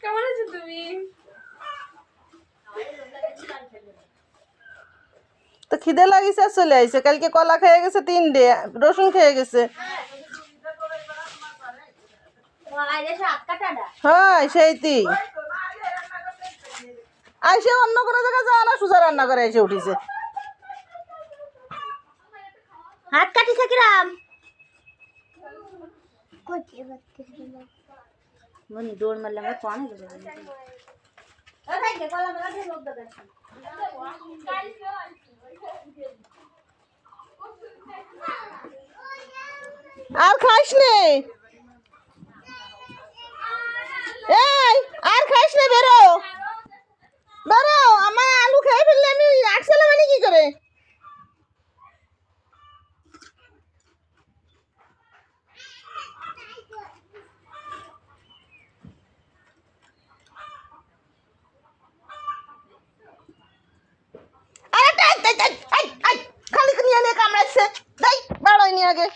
কেমন আছো তুমি? তো খিদে লাগিছে চলে আইছে। কালকে কলা খেয়ে গেছে 3 ডে, রসুন খেয়ে গেছে। হ্যাঁ সেইটি আইসে অন্য কোনো জায়গায় যাওয়া না, সোজা রান্না করে এসে উঠিছে। হাত কাটিছে কিরাম দৌড় মারলাম কোন আর খাইস নে, এই আর খাইস নে, বেরো বেরো। আমার আলু খেয়ে ফেললে আমি আটসালে মানে কি করে? খালি নিয়ে কামড়াচ্ছে, বাড়াই নি আগে।